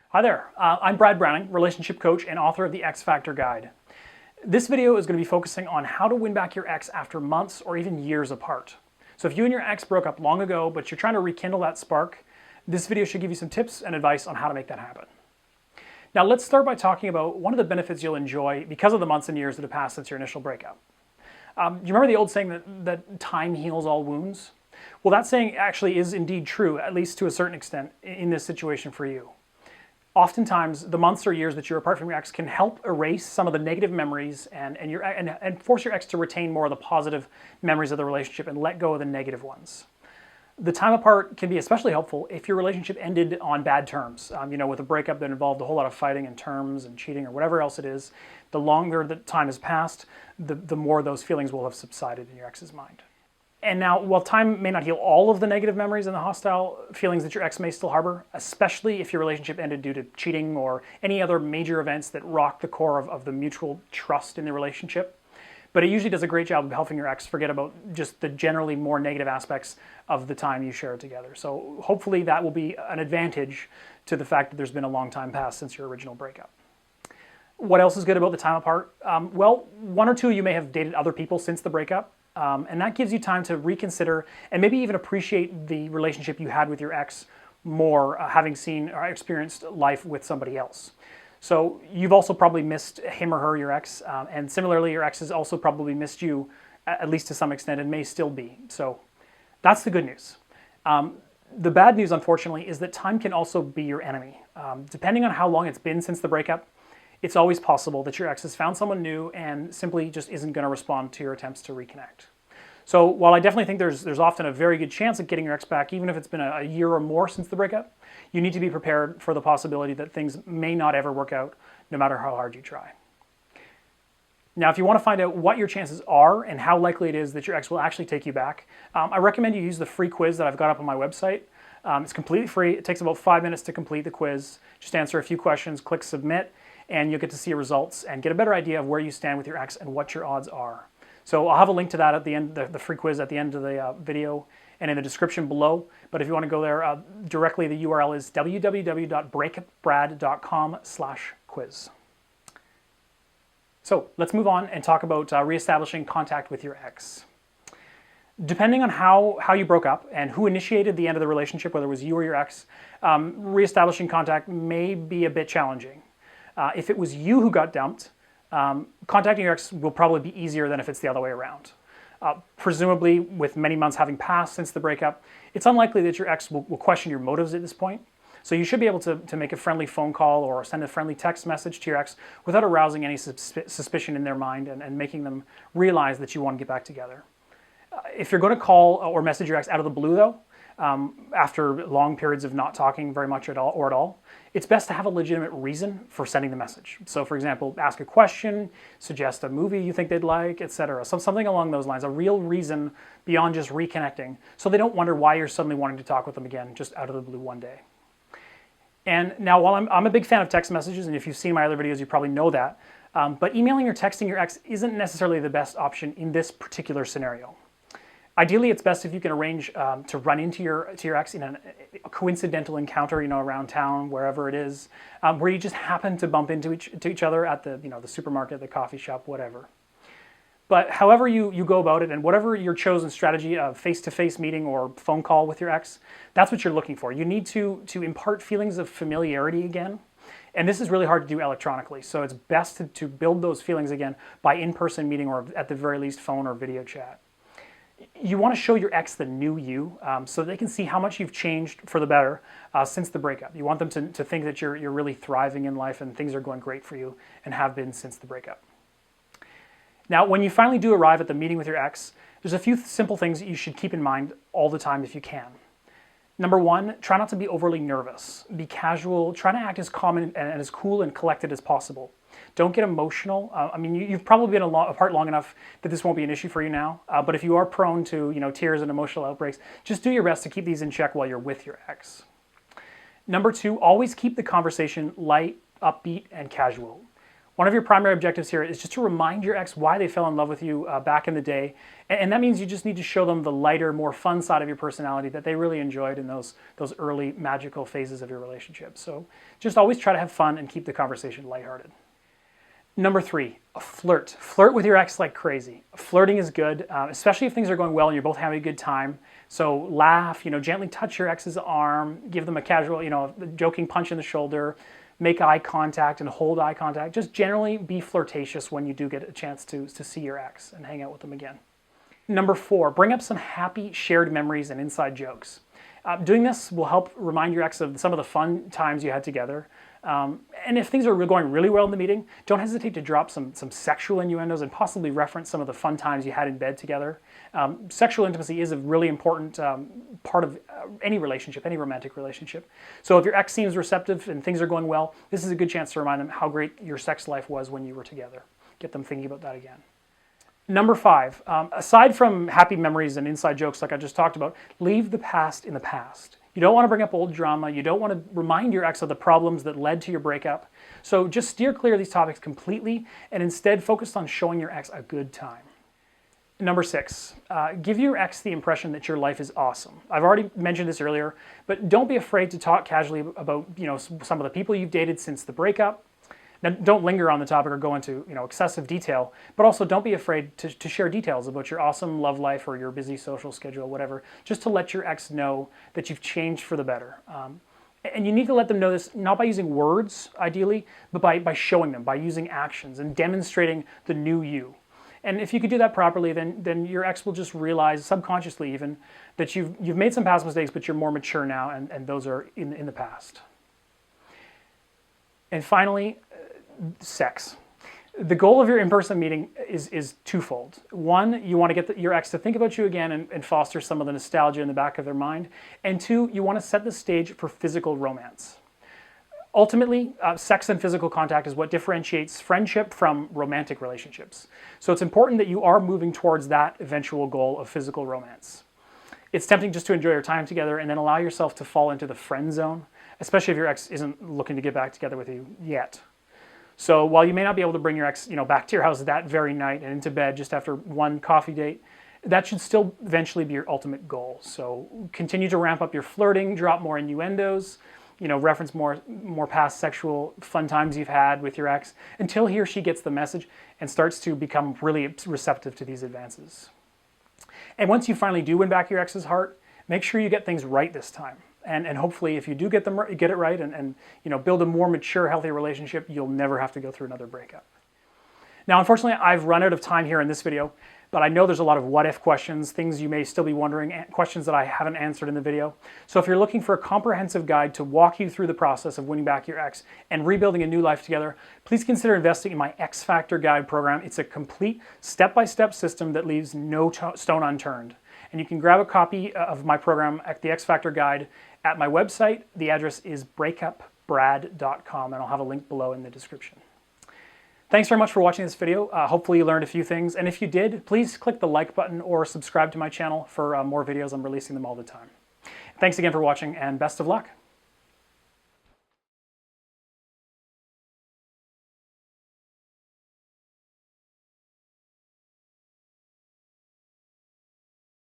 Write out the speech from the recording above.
Hi there, I'm Brad Browning, relationship coach and author of the X Factor Guide. This video is going to be focusing on how to win back your ex after months or even years apart. So if you and your ex broke up long ago, but you're trying to rekindle that spark, this video should give you some tips and advice on how to make that happen. Now let's start by talking about one of the benefits you'll enjoy because of the months and years that have passed since your initial breakup. You remember the old saying that time heals all wounds? Well, that saying actually is indeed true, at least to a certain extent, in this situation for you. Oftentimes, the months or years that you're apart from your ex can help erase some of the negative memories and force your ex to retain more of the positive memories of the relationship and let go of the negative ones. The time apart can be especially helpful if your relationship ended on bad terms. With a breakup that involved a whole lot of fighting and terms and cheating or whatever else it is. The longer the time has passed, the more those feelings will have subsided in your ex's mind. And now, while time may not heal all of the negative memories and the hostile feelings that your ex may still harbor, especially if your relationship ended due to cheating or any other major events that rock the core of the mutual trust in the relationship, but it usually does a great job of helping your ex forget about just the generally more negative aspects of the time you shared together. So hopefully that will be an advantage to the fact that there's been a long time passed since your original breakup. What else is good about the time apart? Well, one or two of you may have dated other people since the breakup. And that gives you time to reconsider and maybe even appreciate the relationship you had with your ex more, having seen or experienced life with somebody else. So you've also probably missed him or her, your ex, and similarly your ex has also probably missed you, at least to some extent, and may still be. So that's the good news. The bad news, unfortunately, is that time can also be your enemy. Depending on how long it's been since the breakup, it's always possible that your ex has found someone new and simply just isn't going to respond to your attempts to reconnect. So while I definitely think there's often a very good chance of getting your ex back, even if it's been a year or more since the breakup, you need to be prepared for the possibility that things may not ever work out, no matter how hard you try. Now, if you want to find out what your chances are and how likely it is that your ex will actually take you back, I recommend you use the free quiz that I've got up on my website. It's completely free. It takes about 5 minutes to complete the quiz. Just answer a few questions, click submit, and you'll get to see your results and get a better idea of where you stand with your ex and what your odds are. So I'll have a link to that at the end, the free quiz at the end of the video and in the description below. But if you want to go there directly, the URL is www.breakupbrad.com/quiz. So let's move on and talk about reestablishing contact with your ex. Depending on how you broke up and who initiated the end of the relationship, whether it was you or your ex, reestablishing contact may be a bit challenging. If it was you who got dumped, contacting your ex will probably be easier than if it's the other way around. Presumably, with many months having passed since the breakup, it's unlikely that your ex will question your motives at this point. So you should be able to make a friendly phone call or send a friendly text message to your ex without arousing any suspicion in their mind and making them realize that you want to get back together. If you're going to call or message your ex out of the blue, though, after long periods of not talking very much at all, it's best to have a legitimate reason for sending the message. So for example, ask a question, suggest a movie you think they'd like, etc. Something along those lines, a real reason beyond just reconnecting, so they don't wonder why you're suddenly wanting to talk with them again just out of the blue one day. And now, while I'm a big fan of text messages, and if you've seen my other videos, you probably know that, but emailing or texting your ex isn't necessarily the best option in this particular scenario. Ideally, it's best if you can arrange to run into your ex in a coincidental encounter, around town, wherever it is, where you just happen to bump into each other at the supermarket, the coffee shop, whatever. But however you go about it, and whatever your chosen strategy of face-to-face meeting or phone call with your ex, that's what you're looking for. You need to impart feelings of familiarity again. And this is really hard to do electronically, so it's best to build those feelings again by in-person meeting or at the very least phone or video chat. You want to show your ex the new you so they can see how much you've changed for the better since the breakup. You want them to think that you're really thriving in life and things are going great for you and have been since the breakup. Now, when you finally do arrive at the meeting with your ex, there's a few simple things that you should keep in mind all the time if you can. Number one, try not to be overly nervous. Be casual. Try to act as calm and as cool and collected as possible. Don't get emotional. You've probably been apart long enough that this won't be an issue for you now. But if you are prone to, tears and emotional outbreaks, just do your best to keep these in check while you're with your ex. Number two, always keep the conversation light, upbeat, and casual. One of your primary objectives here is just to remind your ex why they fell in love with you back in the day. And that means you just need to show them the lighter, more fun side of your personality that they really enjoyed in those early magical phases of your relationship. So just always try to have fun and keep the conversation lighthearted. Number 3, flirt. Flirt with your ex like crazy. Flirting is good, especially if things are going well and you're both having a good time. So laugh, gently touch your ex's arm, give them a casual, joking punch in the shoulder, make eye contact and hold eye contact. Just generally be flirtatious when you do get a chance to see your ex and hang out with them again. Number 4, bring up some happy shared memories and inside jokes. Doing this will help remind your ex of some of the fun times you had together. And if things are going really well in the meeting, don't hesitate to drop some sexual innuendos and possibly reference some of the fun times you had in bed together. Sexual intimacy is a really important part of any relationship, any romantic relationship. So if your ex seems receptive and things are going well, this is a good chance to remind them how great your sex life was when you were together. Get them thinking about that again. Number 5, aside from happy memories and inside jokes like I just talked about, leave the past in the past. You don't want to bring up old drama. You don't want to remind your ex of the problems that led to your breakup. So just steer clear of these topics completely and instead focus on showing your ex a good time. Number 6, give your ex the impression that your life is awesome. I've already mentioned this earlier, but don't be afraid to talk casually about some of the people you've dated since the breakup. Now, don't linger on the topic or go into excessive detail, but also don't be afraid to share details about your awesome love life or your busy social schedule, whatever, just to let your ex know that you've changed for the better. And you need to let them know this not by using words, ideally, but by showing them, by using actions and demonstrating the new you. And if you could do that properly, then your ex will just realize, subconsciously even, that you've made some past mistakes, but you're more mature now, and those are in the past. And finally, sex. The goal of your in-person meeting is twofold. One, you want to get your ex to think about you again and foster some of the nostalgia in the back of their mind. And 2, you want to set the stage for physical romance. Ultimately, sex and physical contact is what differentiates friendship from romantic relationships. So it's important that you are moving towards that eventual goal of physical romance. It's tempting just to enjoy your time together and then allow yourself to fall into the friend zone, especially if your ex isn't looking to get back together with you yet. So while you may not be able to bring your ex, back to your house that very night and into bed just after one coffee date, that should still eventually be your ultimate goal. So continue to ramp up your flirting, drop more innuendos, reference more past sexual fun times you've had with your ex until he or she gets the message and starts to become really receptive to these advances. And once you finally do win back your ex's heart, make sure you get things right this time. And hopefully, if you do get it right and build a more mature, healthy relationship, you'll never have to go through another breakup. Now, unfortunately, I've run out of time here in this video, but I know there's a lot of what-if questions, things you may still be wondering, questions that I haven't answered in the video. So if you're looking for a comprehensive guide to walk you through the process of winning back your ex and rebuilding a new life together, please consider investing in my X Factor Guide program. It's a complete step-by-step system that leaves no stone unturned. And you can grab a copy of my program at the X Factor Guide at my website. The address is breakupbrad.com, and I'll have a link below in the description. Thanks very much for watching this video. Hopefully you learned a few things, and if you did, please click the like button or subscribe to my channel for more videos. I'm releasing them all the time. Thanks again for watching, and best of luck.